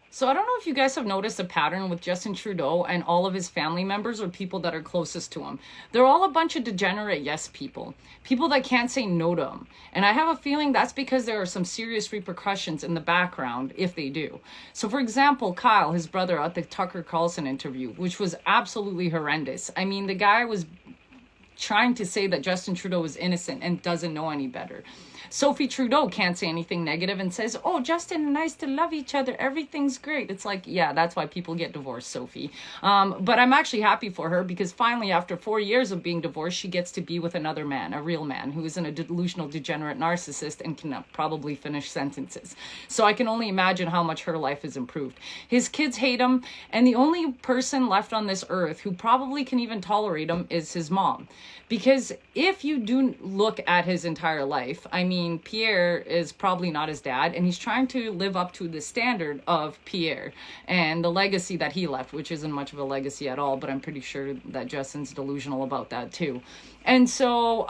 So I don't know if you guys have noticed a pattern with Justin Trudeau and all of his family members or people that are closest to him. They're all a bunch of degenerate yes people, people that can't say no to him. And I have a feeling that's because there are some serious repercussions in the background if they do. So for example, Kyle, his brother, at the Tucker Carlson interview, which was absolutely horrendous. I mean, the guy was trying to say that Justin Trudeau is innocent and doesn't know any better. Sophie Trudeau can't say anything negative and says, oh, Justin and I still love each other. Everything's great. It's like, yeah, that's why people get divorced, Sophie. But I'm actually happy for her because finally, after 4 years of being divorced, she gets to be with another man, a real man who isn't a delusional, degenerate narcissist and can probably finish sentences. So I can only imagine how much her life has improved. His kids hate him. And the only person left on this earth who probably can even tolerate him is his mom. Because if you do look at his entire life, I mean, Pierre is probably not his dad, and he's trying to live up to the standard of Pierre and the legacy that he left, which isn't much of a legacy at all, but I'm pretty sure that Justin's delusional about that too. And so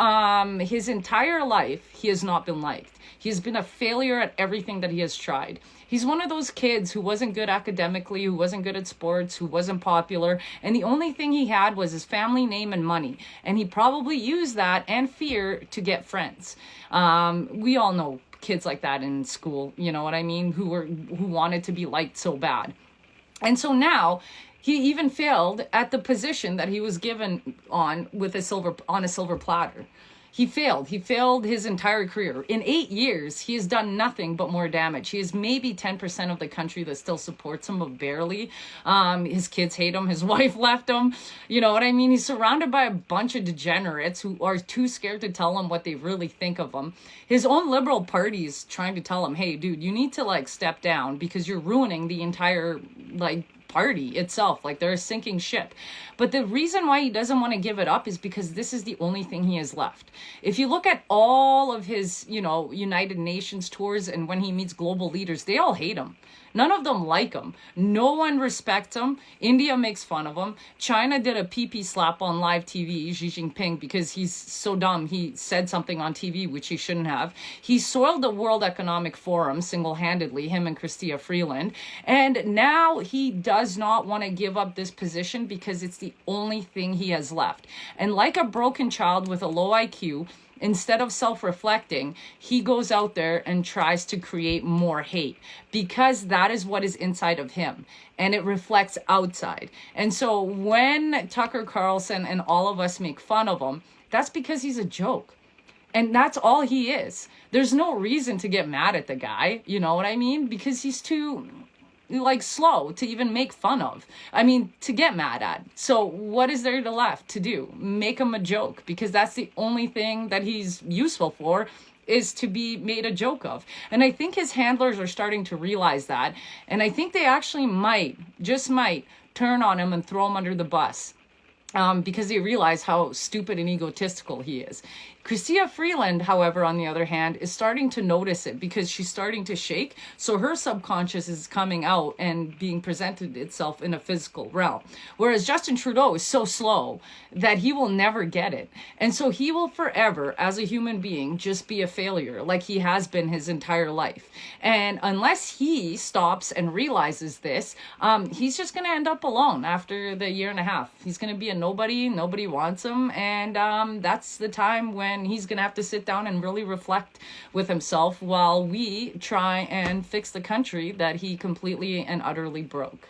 his entire life, he has not been liked. He's been a failure at everything that he has tried. He's one of those kids who wasn't good academically, who wasn't good at sports, who wasn't popular. And the only thing he had was his family name and money. And he probably used that and fear to get friends. We all know kids like that in school, you know what I mean, who wanted to be liked so bad. And so now he even failed at the position that he was given on a silver platter. He failed. He failed his entire career. In 8 years, he has done nothing but more damage. He has maybe 10% of the country that still supports him, but barely. His kids hate him. His wife left him. You know what I mean? He's surrounded by a bunch of degenerates who are too scared to tell him what they really think of him. His own liberal party is trying to tell him, hey, dude, you need to step down because you're ruining the entire party itself. They're a sinking ship. But the reason why he doesn't want to give it up is because this is the only thing he has left. If you look at all of his, United Nations tours and when he meets global leaders, they all hate him. None of them like him. No one respects him. India makes fun of him. China did a pee-pee slap on live TV, Xi Jinping, because he's so dumb. He said something on TV, which he shouldn't have. He soiled the World Economic Forum single-handedly, him and Chrystia Freeland. And now he does not want to give up this position because it's the only thing he has left. And like a broken child with a low IQ, instead of self-reflecting, he goes out there and tries to create more hate because that is what is inside of him and it reflects outside. And so when Tucker Carlson and all of us make fun of him, that's because he's a joke. And that's all he is. There's no reason to get mad at the guy, you know what I mean? Because he's too slow to even make fun of. I mean, to get mad at. So what is there left to do? Make him a joke, because that's the only thing that he's useful for, is to be made a joke of. And I think his handlers are starting to realize that. And I think they actually might turn on him and throw him under the bus. Because they realize how stupid and egotistical he is. Chrystia Freeland, however, on the other hand, is starting to notice it because she's starting to shake. So her subconscious is coming out and being presented itself in a physical realm. Whereas Justin Trudeau is so slow that he will never get it. And so he will forever, as a human being, just be a failure like he has been his entire life. And unless he stops and realizes this, he's just going to end up alone after the year and a half. He's going to be a nobody wants him. And that's the time when he's going to have to sit down and really reflect with himself while we try and fix the country that he completely and utterly broke.